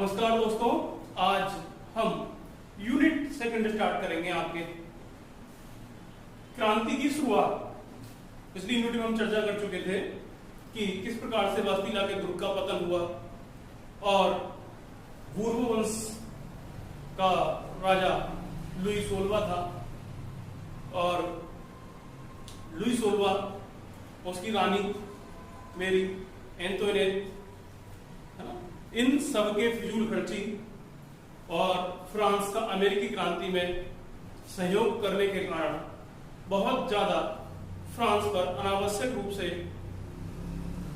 नमस्कार दोस्तों, आज हम यूनिट सेकंड स्टार्ट करेंगे। आपके क्रांति की शुरुआत, पिछली यूनिट में हम चर्चा कर चुके थे कि किस प्रकार से वास्तिला के दुर्ग का पतन हुआ और बूर्बो वंश का राजा लुई 16वां था और लुई 16वां उसकी रानी मेरी एंटोनेट, इन सब के फिजूल खर्ची और फ्रांस का अमेरिकी क्रांति में सहयोग करने के कारण बहुत ज्यादा फ्रांस पर अनावश्यक रूप से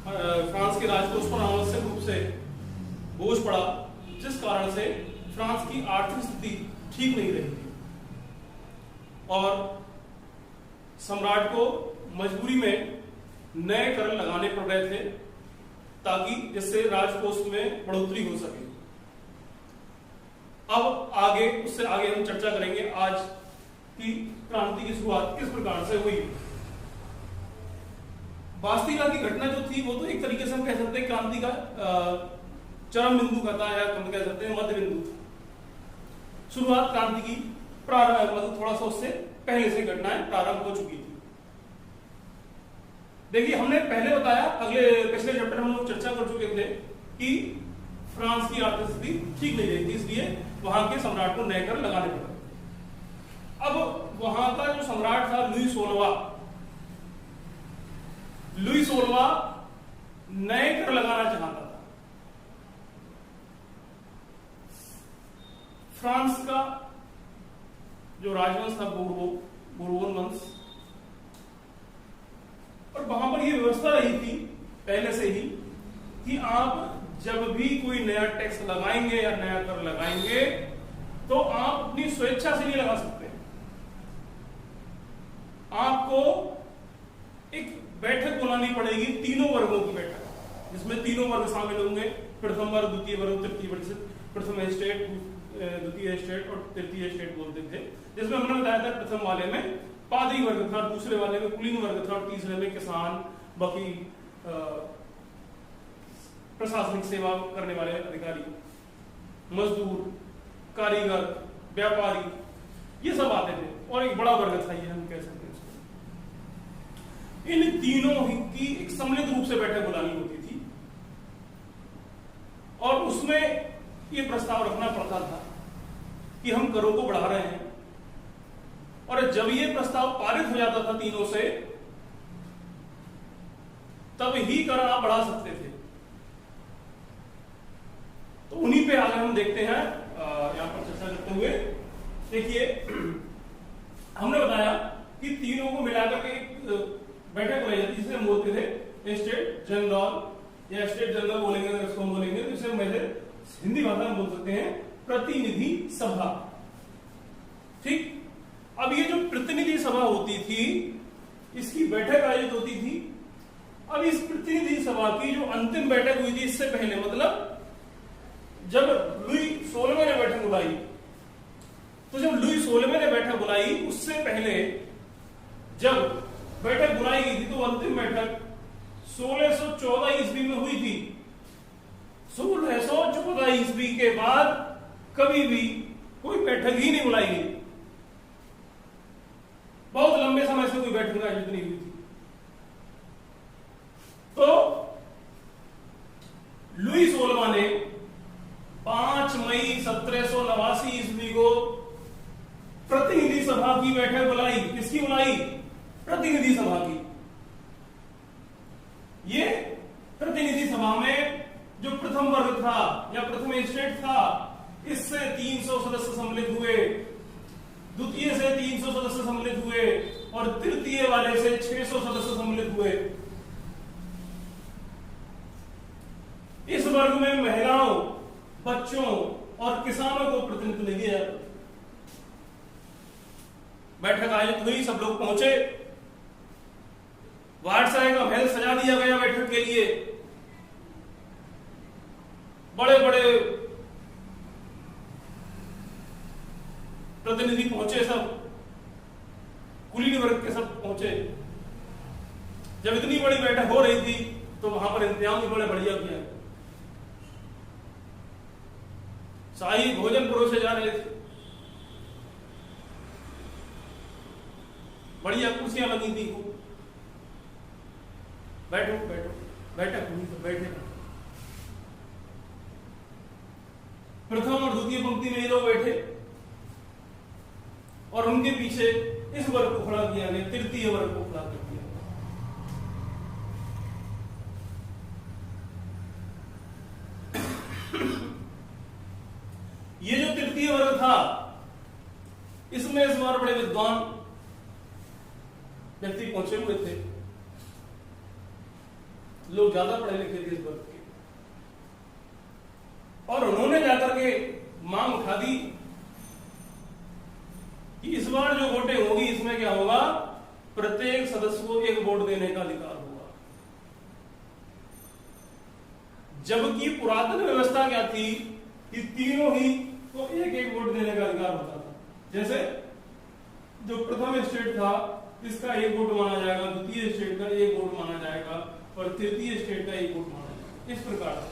फ्रांस के राजकोष पर अनावश्यक रूप से बोझ पड़ा, जिस कारण से फ्रांस की आर्थिक स्थिति ठीक नहीं रही थी और सम्राट को मजबूरी में नए कर लगाने पड़ रहे थे ताकि जिससे राजकोष में बढ़ोतरी हो सके। अब आगे उससे आगे हम चर्चा करेंगे आज की क्रांति की शुरुआत किस प्रकार से हुई। वास्तिला की घटना जो थी वो तो एक तरीके से हम कह सकते हैं क्रांति का चरम बिंदु का था, या हम कह सकते हैं मध्य बिंदु था। शुरुआत क्रांति की प्रारंभ मतलब थोड़ा सा उससे पहले से घटनाएं प्रारंभ हो चुकी थी। देखिए, हमने पहले बताया, पिछले चैप्टर में हम लोग चर्चा कर चुके थे कि फ्रांस की आर्थिक स्थिति ठीक नहीं रही थी, इसलिए वहां के सम्राट को नए कर लगाने पड़े। अब वहां का जो सम्राट था लुई 16वां नए कर लगाना चाहता था। फ्रांस का जो राजवंश था बूरबोन वंश, और वहां पर यह व्यवस्था रही थी पहले से ही कि आप जब भी कोई नया टैक्स लगाएंगे या नया कर लगाएंगे तो आप अपनी स्वेच्छा से नहीं लगा सकते। आपको एक बैठक बुलानी पड़ेगी, तीनों वर्गों की बैठक, जिसमें तीनों वर्ग शामिल होंगे, प्रथम वर्ग, द्वितीय वर्ग, तृतीय वर्ग। प्रथम स्टेट, द्वितीय स्टेट और तृतीय स्टेट बोलते थे, जिसमें हमने बताया था प्रथम वाले में पादरी वर्ग था, दूसरे वाले में कुलीन वर्ग था और तीसरे में किसान, वकील, प्रशासनिक सेवा करने वाले अधिकारी, मजदूर, कारीगर, व्यापारी, ये सब आते थे और एक बड़ा वर्ग था, ये हम कह सकते हैं इसको। इन तीनों की एक सम्मिलित रूप से बैठक बुलानी होती थी और उसमें ये प्रस्ताव रखना पड़ता था कि हम करों को बढ़ा रहे हैं, और जब ये प्रस्ताव पारित हो जाता था तीनों से, तब ही कर आप बढ़ा सकते थे। तो उन्हीं पे आगे हम देखते हैं, यहां पर चर्चा करते हुए। देखिए, हमने बताया कि तीनों को मिलाकर के एक बैठक बनाई जाती, जिसे हम बोलते थे स्टेट जनरल या स्टेट जनरल बोलेंगे, अगर इसको हम बोलेंगे तो इसे हम हिंदी भाषा में बोल सकते हैं प्रतिनिधि सभा। ठीक, अब ये जो प्रतिनिधि सभा होती थी, इसकी बैठक आयोजित होती थी। अब इस प्रतिनिधि सभा की जो अंतिम बैठक हुई थी इससे पहले, मतलब जब लुई 16वें ने बैठक बुलाई, तो जब लुई 16वें ने बैठक बुलाई उससे पहले जब बैठक बुलाई गई थी, तो अंतिम बैठक 1614 ईस्वी में हुई थी। 1614 ईस्वी के बाद कभी भी कोई बैठक ही नहीं बुलाई गई। बहुत लंबे समय से कोई बैठक आयोजित नहीं हुई थी। तो लुई 16वां ने 5 मई 1789 ईस्वी को प्रतिनिधि सभा की बैठक बुलाई। किसकी बुलाई? प्रतिनिधि सभा की। ये प्रतिनिधि सभा में जो प्रथम वर्ग था या प्रथम स्टेट था, इससे 300 सदस्य सम्मिलित हुए, द्वितीय से 300 सदस्य सम्मिलित हुए और तृतीय वाले से 600 सदस्य सम्मिलित हुए। इस वर्ग में महिलाओं, बच्चों और किसानों को प्रतिनिधित्व नहीं दिया जाता। बैठक आयोजित हुई, सब लोग पहुंचे, वारसाई का महल सजा दिया गया बैठक के लिए, बड़े बड़े प्रतिनिधि पहुंचे, सब कुलीन वर्ग के सब पहुंचे। जब इतनी बड़ी बैठक हो रही थी तो वहां पर इंतजाम भी बड़े बढ़िया किया। शाही भोजन परोसे जा रहे थे, बढ़िया कुर्सियां लगी थी, बैठो बैठो, बैठक हुई तो बैठे। प्रथम और द्वितीय पंक्ति में ये लोग बैठे और उनके पीछे इस वर्ग को खड़ा किया गया, तृतीय वर्ग को खड़ा कर दिया। ये जो तृतीय वर्ग था, इसमें इस बार बड़े विद्वान व्यक्ति पहुंचे हुए थे, लोग ज्यादा पढ़े लिखे थे इस वर्ग के, और उन्होंने जाकर के मांग उठा दी कि इस बार जो वोटिंग होगी इसमें क्या होगा, प्रत्येक सदस्य को एक वोट देने का अधिकार होगा। जबकि पुरातन व्यवस्था क्या थी कि तीनों ही को एक एक वोट देने का अधिकार होता था। जैसे जो प्रथम स्टेट था इसका एक वोट माना जाएगा, द्वितीय स्टेट का एक वोट माना जाएगा और तृतीय स्टेट का एक वोट माना जाएगा, इस प्रकार से।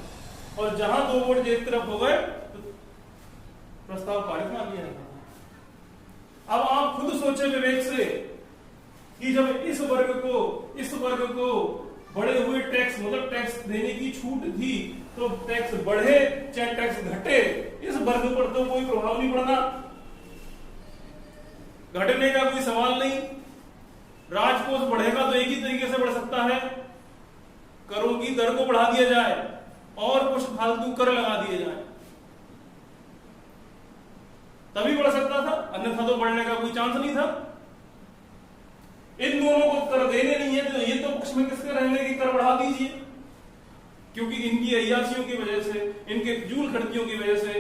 और जहां दो वोट एक तरफ हो गए तो प्रस्ताव पारित मान लिया जाता। अब आप खुद सोचे विवेक से कि जब इस वर्ग को बढ़े हुए टैक्स, मतलब टैक्स देने की छूट थी, तो टैक्स बढ़े चाहे टैक्स घटे, इस वर्ग पर तो कोई प्रभाव नहीं पड़ना, घटने का कोई सवाल नहीं। राजकोष बढ़ेगा तो एक ही तरीके से बढ़ सकता है, करों की दर को बढ़ा दिया जाए और कुछ फालतू कर लगा दिए जाए, तभी बढ़ सकता था, अन्यथा तो बढ़ने का कोई चांस नहीं था। इन दोनों को कर देने नहीं है तो ये तो पक्ष में किसके रहेंगे कि कर बढ़ा दीजिए, क्योंकि इनकी अय्यासियों की वजह से, इनके जूल खड़कियों की वजह से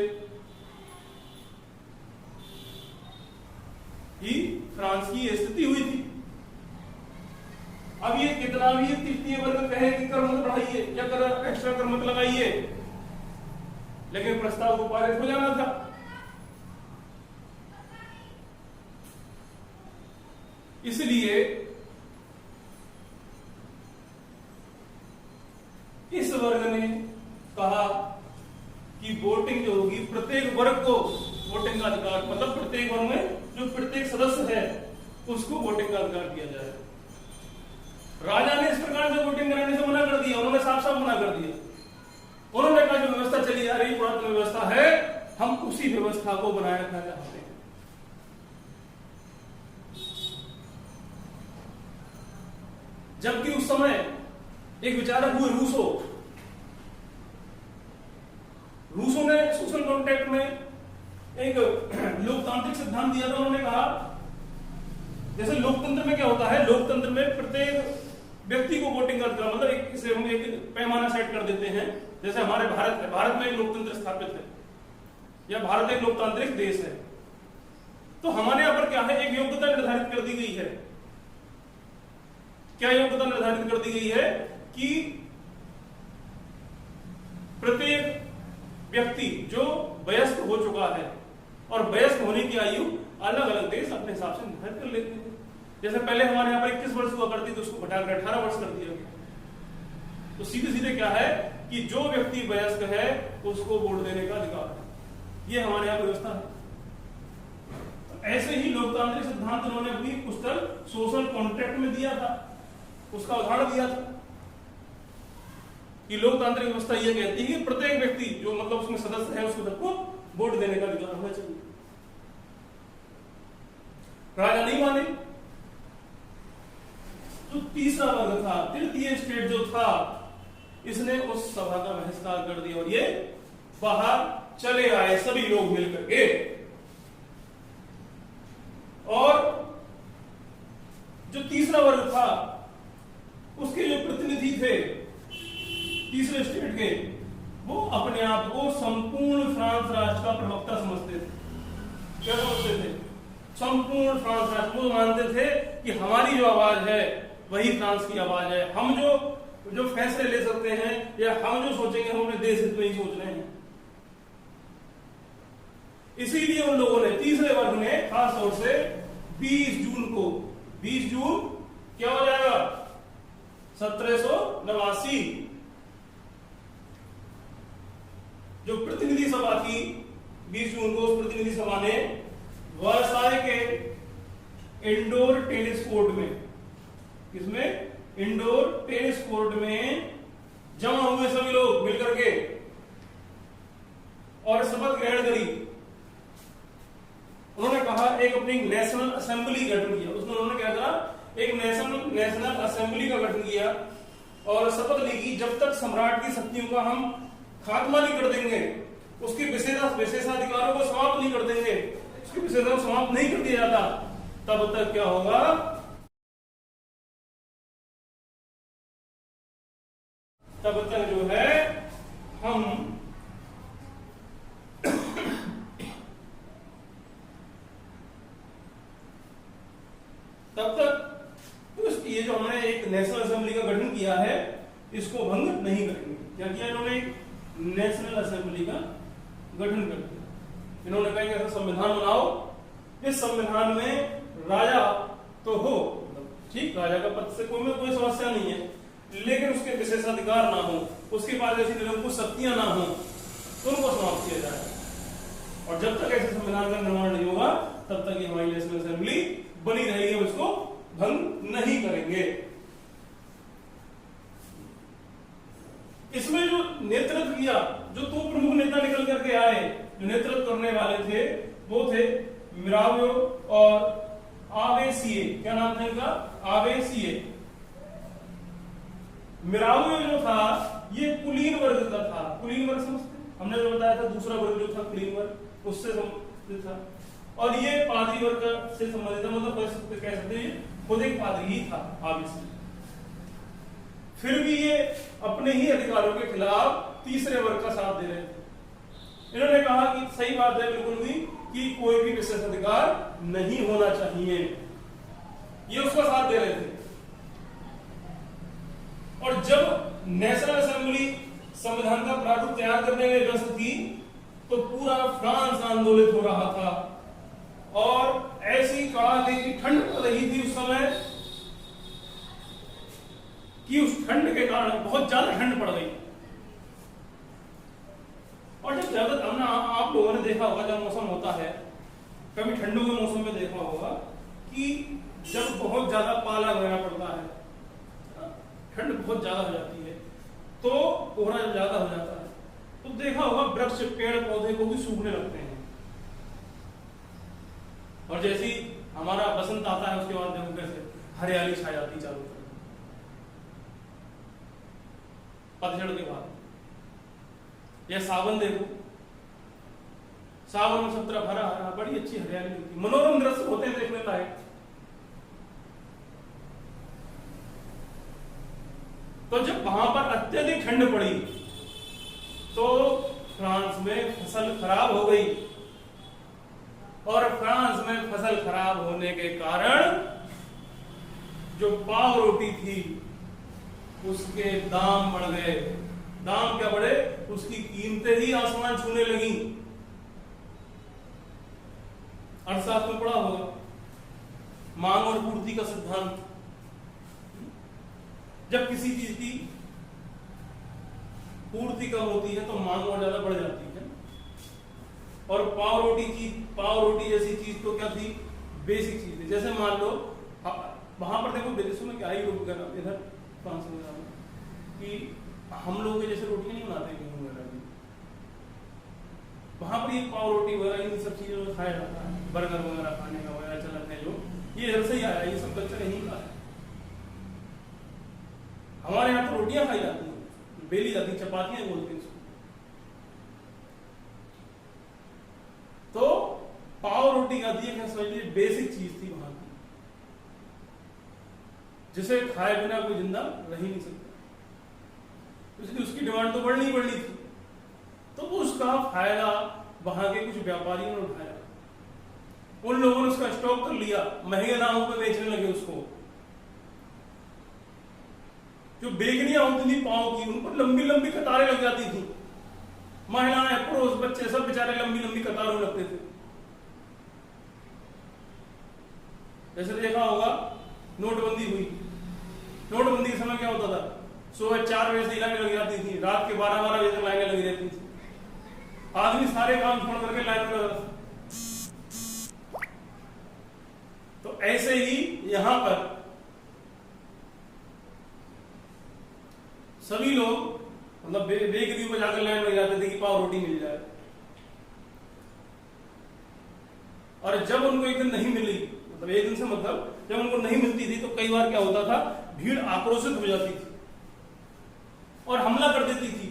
ही फ्रांस की स्थिति हुई थी। अब ये कितना भी तृतीय वर्ग कहे कि कर मत बढ़ाइए या कर एक्स्ट्रा कर मत लगाइए, लेकिन प्रस्ताव को पारित हो जाना था। इसलिए इस वर्ग ने कहा कि वोटिंग जो होगी, प्रत्येक वर्ग को वोटिंग का अधिकार, मतलब प्रत्येक वर्ग में जो प्रत्येक सदस्य है उसको वोटिंग का अधिकार दिया जाए। राजा ने इस प्रकार से वोटिंग कराने से मना कर दिया, उन्होंने साफ साफ मना कर दिया। उन्होंने कहा जो व्यवस्था चली आ रही पुरातन व्यवस्था है, हम उसी व्यवस्था को बनाए रखना चाहते हैं। जबकि उस समय एक विचारक हुए रूसो ने सोशल कॉन्ट्रैक्ट में एक लोकतांत्रिक सिद्धांत दिया था। उन्होंने कहा जैसे लोकतंत्र में क्या होता है, लोकतंत्र में प्रत्येक व्यक्ति को वोटिंग का अधिकार, मतलब इसे हम एक पैमाना सेट कर देते हैं। जैसे हमारे भारत में एक लोकतंत्र स्थापित है या भारत एक लोकतांत्रिक देश है, तो हमारे यहां पर क्या है, एक योग्यता निर्धारित कर दी गई है। क्या योग्यता निर्धारित कर दी गई है कि प्रत्येक व्यक्ति जो वयस्क हो चुका है, और वयस्क होने की आयु अलग अलग देश अपने हिसाब से निर्धारित कर लेते हैं। जैसे पहले हमारे यहाँ पर 21 वर्ष हुआ करती, तो उसको घटाकर 18 वर्ष कर दिया गया। तो सीधे सीधे क्या है कि जो व्यक्ति वयस्क है उसको वोट देने का अधिकार है, ये हमारे यहाँ व्यवस्था है। ऐसे ही लोकतांत्रिक सिद्धांत उन्होंने अपनी पुस्तक सोशल कॉन्ट्रैक्ट में दिया था, उसका उदाहरण दिया था कि लोकतांत्रिक व्यवस्था यह कहती है कि प्रत्येक व्यक्ति जो मतलब उसमें सदस्य है उसको सबको वोट देने का अधिकार होना चाहिए। राजा नहीं माने, तो तीसरा वर्ग था, तृतीय स्टेट जो था, इसने उस सभा का बहिष्कार कर दिया और ये बाहर चले आए सभी लोग मिलकर के। और जो तीसरा वर्ग था उसके जो प्रतिनिधि थे तीसरे स्टेट के, वो अपने आप को संपूर्ण फ्रांस राष्ट्र का प्रवक्ता समझते थे। क्या समझते थे? संपूर्ण फ्रांस राष्ट्र। वो मानते थे कि हमारी जो आवाज है वही फ्रांस की आवाज है, हम जो फैसले ले सकते हैं या हम जो सोचेंगे हम अपने देश हित में ही सोच रहे हैं। इसीलिए उन लोगों ने, तीसरे वर्ग ने खास तौर से 20 जून क्या हो जाएगा 1789 जो प्रतिनिधि सभा थी 20 जून को उस प्रतिनिधि सभा ने वर्साय के इंडोर टेनिस कोर्ट में, किसमें, इंडोर टेनिस कोर्ट में जमा हुए सभी लोग मिलकर के और शपथ ग्रहण करी। उन्होंने कहा एक अपनी नेशनल असेंबली गठन किया। उसमें उन्होंने क्या कहा, एक नेशनल असेंबली का गठन किया और शपथ ली कि जब तक सम्राट की शक्तियों का हम खात्मा नहीं कर देंगे, उसके विशेषाधिकारों को समाप्त नहीं कर देंगे, उसके विशेषाधिकार समाप्त नहीं कर दिया जाता, तब तक क्या होगा, तब तक जो है हम तब तक ये जो हमने एक नेशनल असेंबली का गठन किया है इसको भंग नहीं करेंगे। क्या किया इन्होंने, नेशनल असेंबली का गठन कर दिया। इन्होंने कहा कि ऐसा संविधान बनाओ, इस संविधान में राजा तो हो, ठीक, राजा का पद से कोई समस्या नहीं है, लेकिन उसके विशेषाधिकार ना हो, उसके पास ऐसी कुछ शक्तियां ना हो, तो उनको समाप्त किया जाए। और जब तक ऐसे संविधान का निर्माण नहीं होगा तब तक ये हमारी नेशनल असेंबली बनी रहेगी, हम इसको भंग नहीं करेंगे। इसमें जो नेतृत्व किया, जो दो प्रमुख नेता निकल करके आए, जो नेतृत्व करने वाले थे, वो थे मिरावियो और आवेसिए। क्या नाम था इनका, आवेसिए। मिरावियो जो था ये कुलीन वर्ग का था। कुलीन वर्ग समझते, हमने जो बताया था दूसरा वर्ग जो था कुलीन वर्ग, उससे संबंधित था। और ये पादरी वर्ग से संबंधित, मतलब कह सकते हैं खुद एक पादरी ही था आवेसिए। फिर भी ये अपने ही अधिकारों के खिलाफ तीसरे वर्ग का साथ दे रहे थे। इन्होंने कहा कि सही बात है बिल्कुल भी कि कोई भी विशेष अधिकार नहीं होना चाहिए, ये उसका साथ दे रहे थे। और जब नेशनल असेंबली संविधान का प्रारूप तैयार करने में व्यस्त थी तो पूरा फ्रांस आंदोलित हो रहा था और ऐसी कड़ाके की ठंड पड़ रही थी उस समय कि उस ठंड के कारण बहुत ज्यादा ठंड पड़ गई। और जब ज्यादा हमने आप लोगों ने देखा होगा, जब मौसम होता है, कभी ठंडों के मौसम में देखा होगा कि जब बहुत ज्यादा पाला वगैरह पड़ता है, ठंड बहुत ज्यादा हो जाती है, तो कोहरा जब ज्यादा हो जाता है तो देखा होगा वृक्ष, पेड़ पौधे को भी सूखने लगते हैं। और जैसे ही हमारा बसंत आता है उसके बाद देखो कैसे हरियाली छा जाती चारों तरफ। पतझड़ के बाद यह सावन देखो, सावन में सब तरफ हरा हरा, बड़ी अच्छी हरियाली होती, मनोरम दृश्य होते हैं देखने लायक। तो जब वहां पर अत्यधिक ठंड पड़ी तो फ्रांस में फसल खराब हो गई और फ्रांस में फसल खराब होने के कारण जो पाव रोटी थी उसके दाम बढ़ गए। दाम क्या बढ़े, उसकी कीमतें ही आसमान छूने लगी। अर्थशास्त्र में पढ़ा होगा मांग और पूर्ति का सिद्धांत। जब किसी चीज की पूर्ति कम होती है तो मांग और ज्यादा बढ़ जाती है। और पाव रोटी जैसी चीज तो क्या थी, बेसिक चीज थी। जैसे मान लो वहां पर देखो विदेशों में क्या ही लोग इधर फ्रांस में कि हम लोग जैसे रोटियां नहीं बनाते गेहूं वगैरह की, वहां पर ये पाव रोटी वगैरह इन सब चीजों में खाया जाता है। बर्गर वगैरह खाने का वगैरह चलन है जो, ये इधर से ही आया, ये सब कल्चर यहीं का है। हमारे यहाँ तो रोटियां खाई जाती हैं, बेली जाती, चपातियां बोलते हैं इसको। तो पाव रोटी का दिए समझ लीजिए बेसिक चीज थी वहां की, जिसे खाए बिना कोई जिंदा रह ही नहीं सकता। इसलिए उसकी डिमांड तो बढ़नी थी। तो उसका फायदा वहां के कुछ व्यापारियों ने उठाया। उन लोगों ने उसका स्टॉक कर लिया, महंगे दामों पर बेचने लगे उसको। जो बेगनियां होती थी पाव की, उन पर लंबी लंबी कतारें लग जाती थी। महिलाएं, पुरुष, बच्चे सब बेचारे लंबी लंबी कतारों में लगते थे। जैसे देखा होगा नोटबंदी हुई, नोटबंदी के समय क्या होता था, सुबह 4 बजे से लाइनें लगी जाती थी, रात के 12-12 बजे तक लाइनें लगी रहती थी। आदमी सारे काम छोड़ करके लाइन में लगा था। तो ऐसे ही यहां पर सभी लोग मतलब बेकरी में जाकर लाइन में जाते थे कि पाव रोटी मिल जाए, और जब उनको एक दिन नहीं मिली, मतलब एक दिन से मतलब जब उनको नहीं मिलती थी, तो कई बार क्या होता था, भीड़ आक्रोशित हो जाती थी और हमला कर देती थी।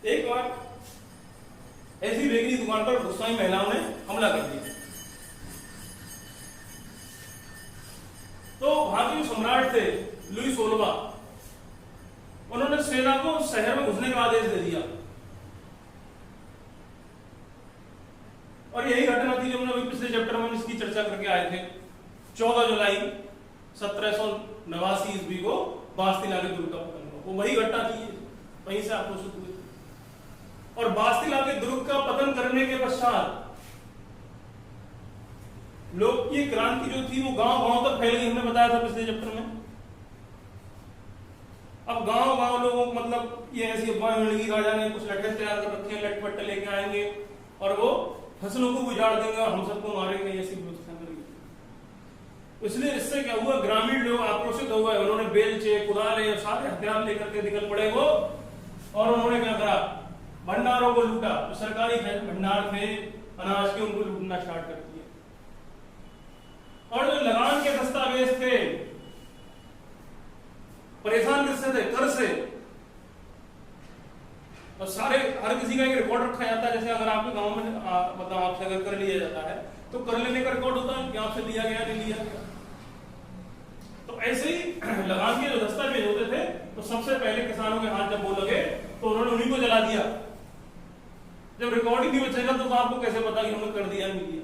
एक बार ऐसी बेकरी दुकान पर गुस्साई महिलाओं ने हमला कर दिया। तो वहां के जो सम्राट थे लुई 16वां, उन्होंने सेना को शहर में घुसने का आदेश दे दिया। और यही घटना थी जो हमने पिछले चैप्टर में इसकी चर्चा करके आए थे। 14 जुलाई 1789 ईस्वी को बास्तिला के दुर्ग का पतन हुआ। वो वही घटना थी, वहीं से आक्रोशित हुए। और बास्तिला के दुर्ग का पतन करने के पश्चात लोग की क्रांति जो थी वो गांव-गांव तक फैल गई। हमने बताया था पिछले चैप्टर में। अब गांव-गांव लोगों को मतलब ये ऐसी अफवाह मिल गई, राजा ने कुछ लठे तैयार कर रखे हैं, लटपट लेके आएंगे और वो फसलों को उजाड़ देंगे और हम सबको मारेंगे, ऐसी व्यवस्था करेंगे। इसलिए इससे क्या हुआ, ग्रामीण लोग आक्रोशित हो गए। उन्होंने बेलचे, कुदाले और सारे हथियार लेकर के निकल पड़े वो, और उन्होंने क्या करा, भंडारों को लूटा। जो सरकारी भंडार थे अनाज के, उनको लूटना स्टार्ट कर दिया। और जो लगान के दस्तावेज थे, परेशान किससे थे, कर से। और सारे हर किसी का एक रिकॉर्ड रखा जाता है। जैसे अगर आपके गांव में मतलब आपसे अगर कर लिया जाता है तो कर लेने का रिकॉर्ड होता है कि आपसे लिया गया नहीं लिया गया। तो ऐसे ही लगान के जो दस्तावेज होते थे, तो सबसे पहले किसानों के हाथ जब वो लगे तो उन्होंने उन्हीं को जला दिया। जब रिकॉर्ड ही नहीं बचेगा तो आपको कैसे पता कि हमने कर दिया नहीं दिया।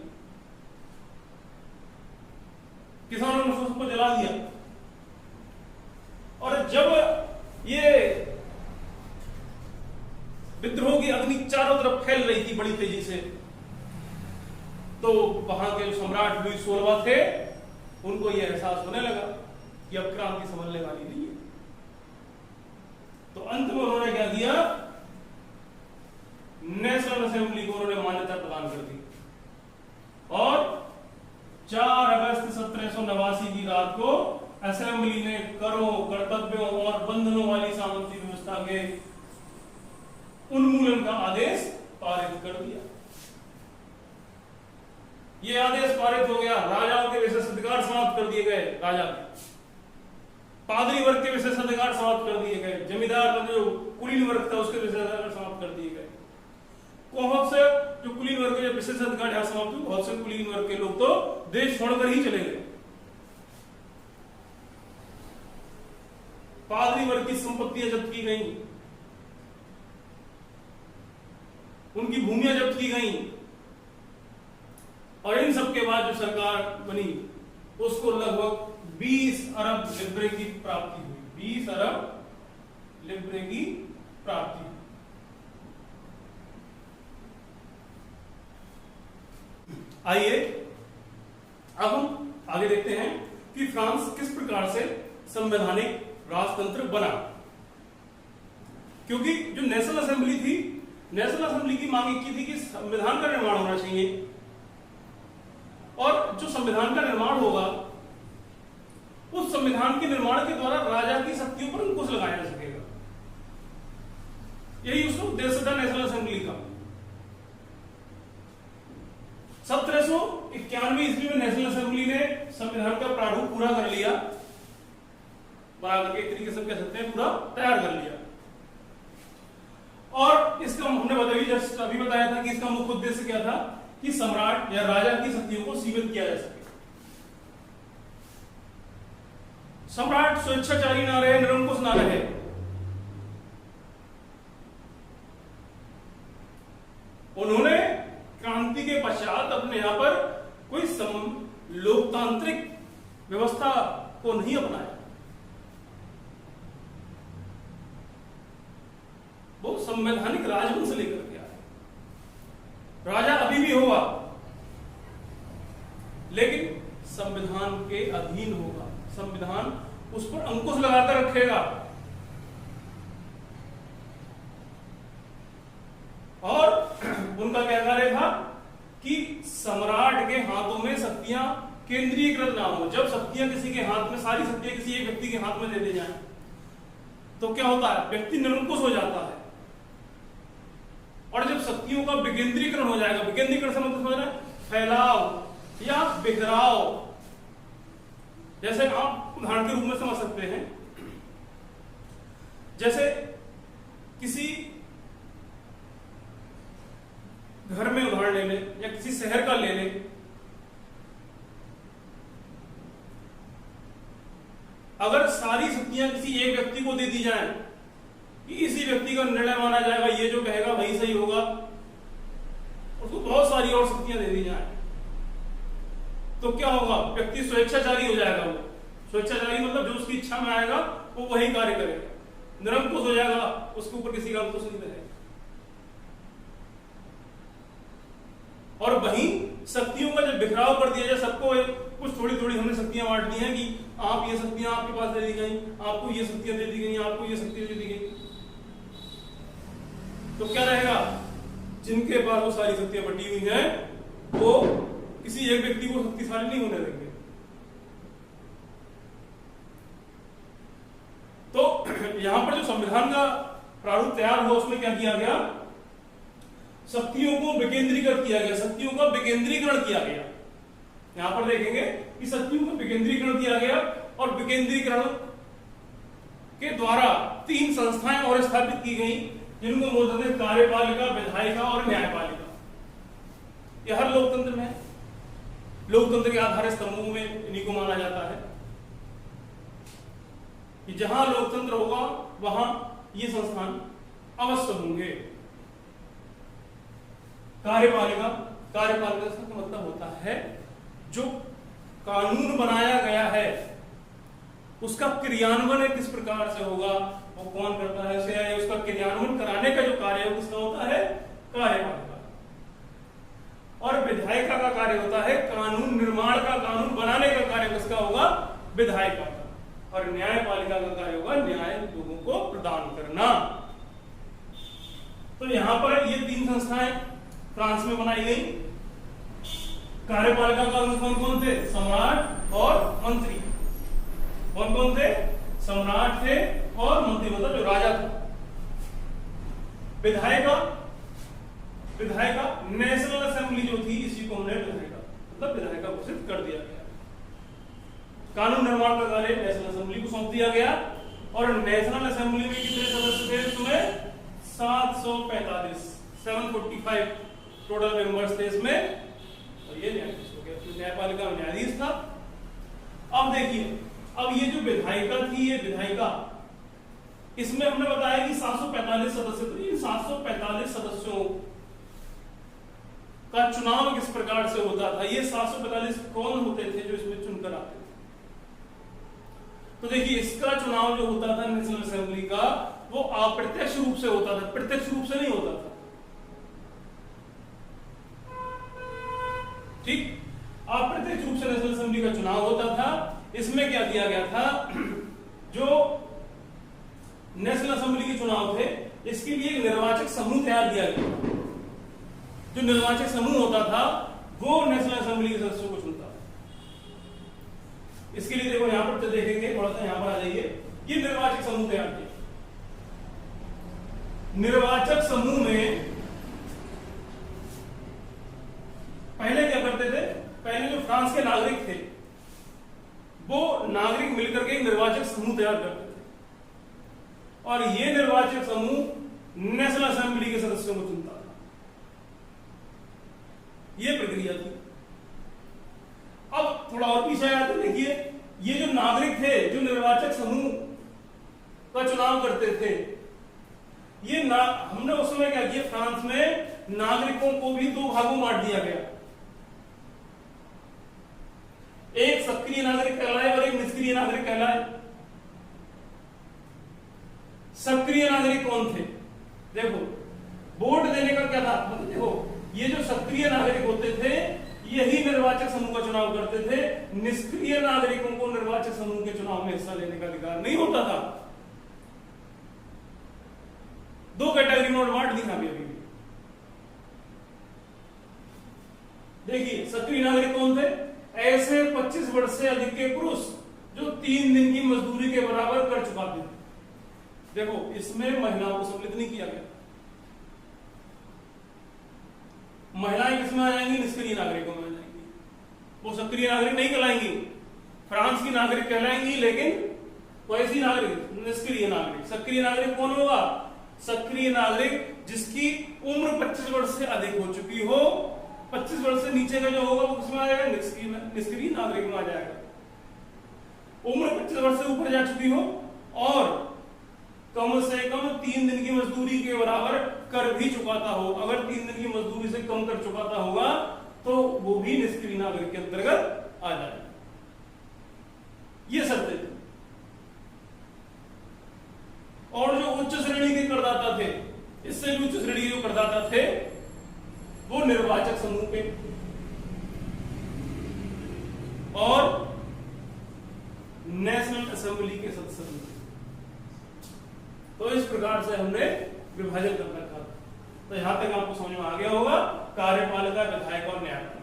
किसानों ने उसको जला दिया। और जब ये विद्रोह की अग्नि चारों तरफ फैल रही थी बड़ी तेजी से, तो वहां के जो सम्राट लुई 16वां थे, उनको यह एहसास होने लगा कि अब क्रांति संभलने वाली नहीं है। तो अंत में उन्होंने क्या किया, नेशनल असेंबली को उन्होंने मान्यता प्रदान कर दी। और 4 अगस्त 1789 की रात को असेंबली ने करों, कर्तव्यों और बंधनों वाली सामंती व्यवस्था के उन्मूलन का आदेश पारित कर दिया। यह आदेश पारित हो गया। राजाओं के विशेष अधिकार समाप्त कर दिए गए, राजा के पादरी वर्ग के विशेष अधिकार समाप्त कर दिए गए, जमींदार जो कुलीन वर्ग था उसके विशेष अधिकार समाप्त कर दिए गए। बहुत से जो कुलीन वर्ग के विशेष अधिकार यहां समाप्त हुए, बहुत से कुलीन वर्ग के लोग तो देश छोड़कर ही चले गए। पादरी वर्ग की संपत्तियां जब्त की गई, उनकी भूमियां जब्त की गई। और इन सब के बाद जो सरकार बनी उसको लगभग 20 अरब लिब्रे की प्राप्ति हुई। 20 अरब लिब्रे की प्राप्ति। आइए अब हम आगे देखते हैं कि फ्रांस किस प्रकार से संवैधानिक राजतंत्र बना। क्योंकि जो नेशनल असेंबली थी, नेशनल असेंबली की मांग की थी कि संविधान का निर्माण होना चाहिए, और जो संविधान का निर्माण होगा उस संविधान के निर्माण के द्वारा राजा की शक्तियों पर अंकुश लगाया जा सकेगा। यही उसका उद्देश्य था नेशनल असेंबली का। 1791 ईस्वी में नेशनल असेंबली ने संविधान का प्रारूप पूरा कर लिया, बना करके एक तरीके से कह सकते हैं पूरा तैयार कर लिया। और इसका हमने अभी बताया था कि इसका मुख्य उद्देश्य क्या था कि सम्राट या राजा की शक्तियों को सीमित किया जा सके। सम्राट स्वेच्छाचारी ना रहे, निरंकुश ना रहे। उन्होंने क्रांति के पश्चात अपने यहां पर कोई लोकतांत्रिक व्यवस्था को नहीं अपनाया। वो संवैधानिक राजवंश लेकर के आए। राजा अभी भी होगा, लेकिन संविधान के अधीन होगा, संविधान उस पर अंकुश लगाकर रखेगा। और उनका क्या कार्य था कि सम्राट के हाथों में शक्तियां केंद्रीकृत ना हो। जब शक्तियां किसी के हाथ में, सारी शक्तियां किसी एक व्यक्ति के हाथ में दे दी जाए तो क्या होता है, व्यक्ति निरंकुश हो जाता है। और जब शक्तियों का विकेंद्रीकरण हो जाएगा, विकेंद्रीकरण से मतलब समझ रहे हैं, फैलाव या बिखराव, जैसे आप उदाहरण के रूप में समझ सकते हैं, जैसे किसी घर में उदाहरण ले लें या किसी शहर का ले लें, अगर सारी शक्तियां किसी एक व्यक्ति को दे दी जाएं कि इसी व्यक्ति का निर्णय माना जाएगा, ये जो कहेगा वही सही होगा, उसको बहुत सारी और शक्तियां दे दी जाएं, तो क्या होगा, व्यक्ति स्वेच्छाचारी हो जाएगा। वो स्वेच्छाचारी मतलब जो उसकी इच्छा में आएगा वो वही कार्य करेगा, निरंकुश हो जाएगा, उसके ऊपर किसी का अंकुश नहीं रहेगा। और वहीं शक्तियों का जब बिखराव कर दिया जाए, सबको कुछ थोड़ी थोड़ी हमने शक्तियां बांट दी हैं कि आप ये शक्तियां आपके पास दे दी गई, आपको ये शक्तियां दे दी गई, आपको ये शक्तियां दे दी गई, तो क्या रहेगा, जिनके पास वो सारी शक्तियां बटी हुई हैं वो किसी एक व्यक्ति को शक्तिशाली नहीं होने देंगे। तो यहां पर जो संविधान का प्रारूप तैयार हुआ उसमें क्या किया गया, शक्तियों को विकेंद्रीकृत किया गया, शक्तियों का विकेंद्रीकरण किया गया। यहां पर देखेंगे कि शक्तियों का विकेंद्रीकरण किया गया और विकेंद्रीकरण के द्वारा 3 संस्थाएं और स्थापित की गई, जिनको बोलते थे कार्यपालिका, विधायिका और न्यायपालिका। यह हर लोकतंत्र में है, लोकतंत्र के आधार स्तंभों में इन्हीं को माना जाता है कि जहां लोकतंत्र होगा वहां ये संस्थान अवश्य होंगे। कार्यपालिका, कार्यपालिका का मतलब होता है जो कानून बनाया गया है उसका क्रियान्वयन किस प्रकार से होगा, वो कौन करता है, उसे उसका क्रियान्वयन कराने का जो कार्य है उसका होता है कार्यपालिका। और विधायिका का कार्य होता है कानून निर्माण का, कानून बनाने का कार्य किसका होगा, विधायिका का। और न्यायपालिका का कार्य होगा न्याय लोगों को प्रदान करना। तो यहां पर ये 3 संस्थाएं फ्रांस में बनाई गई। कार्यपालिका का कौन कौन थे, सम्राट और मंत्री। कौन कौन थे, सम्राट थे और मंत्री, मतलब जो राजा था। विधायिका, विधायिका नेशनल असेंबली जो थी इसी को हमने विधायिका मतलब विधायिका घोषित कर दिया गया। कानून निर्माण का कार्य नेशनल असेंबली को सौंप दिया गया। और नेशनल असेंबली में कितने सदस्य थे, इसमें 745 745 टोटल मेंबर्स थे इसमें। और ये न्यायाधीश हो गया, न्यायपालिका में न्यायाधीश था। अब देखिए, अब ये जो विधायिका थी, ये विधायिका, इसमें हमने बताया कि 745 सदस्य थे। इन 745 सदस्यों का चुनाव किस प्रकार से होता था, ये 745 कौन होते थे जो इसमें चुनकर आते थे। तो देखिए, इसका चुनाव जो होता था नेशनल असेंबली का, वो अप्रत्यक्ष रूप से होता था, प्रत्यक्ष रूप से नहीं होता था। ठीक, अप्रत्यक्ष रूप से नेशनल असेंबली का चुनाव होता था। इसमें क्या किया गया था, जो नेशनल असेंबली के चुनाव थे इसके लिए एक निर्वाचक समूह तैयार किया गया। जो निर्वाचक समूह होता था वो नेशनल असेंबली के सदस्यों को चुनता था। इसके लिए देखो यहां पर देखेंगे, थोड़ा सा यहां पर आ जाइए, ये निर्वाचक समूह तैयार किया। निर्वाचक समूह में पहले क्या करते थे, पहले जो फ्रांस के नागरिक थे वो नागरिक मिलकर के निर्वाचक समूह तैयार करते थे और ये निर्वाचक समूह नेशनल असेंबली के सदस्यों को चुनता था। ये प्रक्रिया थी। अब थोड़ा और पीछे आते, देखिए, ये जो नागरिक थे जो निर्वाचक समूह का चुनाव करते थे, ये हमने उस समय क्या किया, फ्रांस में नागरिकों को भी 2 भागों में बांट दिया गया। एक सक्रिय नागरिक कहलाए और एक निष्क्रिय नागरिक कहलाए। सक्रिय नागरिक कौन थे, देखो वोट देने का क्या था, मतलब देखो ये जो सक्रिय नागरिक होते थे यही निर्वाचक समूह का चुनाव करते थे। निष्क्रिय नागरिकों को निर्वाचक समूह के चुनाव में हिस्सा लेने का अधिकार नहीं होता था। दो कैटेगरी में बांट दी अभी अभी। देखिए सक्रिय नागरिक कौन थे? ऐसे 25 वर्ष से अधिक के पुरुष जो 3 दिन की मजदूरी के बराबर कर चुकाते थे। देखो इसमें महिलाओं को सम्मिलित नहीं किया गया। महिलाएं किसमें आ जाएंगी? निष्क्रिय नागरिकों में आ जाएंगी। वो सक्रिय नागरिक नहीं कहलाएंगी, फ्रांस की नागरिक कहलाएंगी, लेकिन वैसी नागरिक निष्क्रिय नागरिक। सक्रिय नागरिक कौन होगा? सक्रिय नागरिक जिसकी उम्र 25 वर्ष से अधिक हो चुकी हो। 25 वर्ष से नीचे का जो होगा वो किसमें आ जाएगा? निष्क्रिय नागरिक में आ जाएगा। उम्र 25 वर्ष से ऊपर जा चुकी हो और कम से कम 3 दिन की मजदूरी के बराबर कर भी चुकाता हो। अगर 3 दिन की मजदूरी से कम कर चुकाता होगा तो वो भी निष्क्रिय नागरिक के अंतर्गत आ जाएगा। ये शर्तें थी। और जो उच्च श्रेणी के करदाता थे, इससे भी उच्च श्रेणी के जो करदाता थे वो निर्वाचक समूह के और नेशनल असेंबली के सदस्य थे। तो इस प्रकार से हमने विभाजन कर रखा था। तो यहां तक आपको समझ में आ गया होगा कार्यपालिका, विधायिका और न्यायपालिका।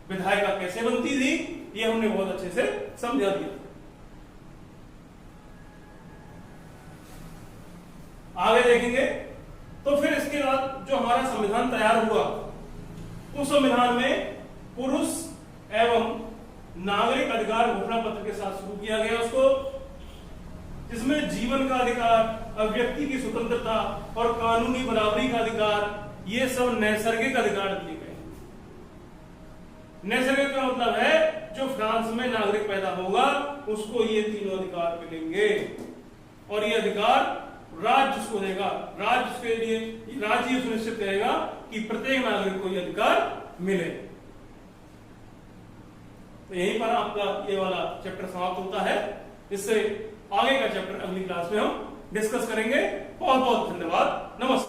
विधायिका कैसे बनती थी ये हमने बहुत अच्छे से समझा दिया। आगे देखेंगे तो फिर इसके बाद जो हमारा संविधान तैयार हुआ उस संविधान में पुरुष एवं नागरिक अधिकार घोषणा पत्र के साथ शुरू किया गया उसको, जिसमें जीवन का अधिकार, व्यक्ति की स्वतंत्रता और कानूनी बराबरी का अधिकार, ये सब नैसर्गिक अधिकार दिए गए। नैसर्गिक का मतलब है जो फ्रांस में नागरिक पैदा होगा उसको ये तीनों अधिकार मिलेंगे और ये अधिकार राज्य उसको देगा। राज्य उसके लिए राज्य सुनिश्चित करेगा कि प्रत्येक नागरिक को यह अधिकार मिले। तो यहीं पर आपका ये वाला चैप्टर समाप्त होता है। इससे आगे का चैप्टर अगली क्लास में हम डिस्कस करेंगे। बहुत बहुत धन्यवाद। नमस्कार।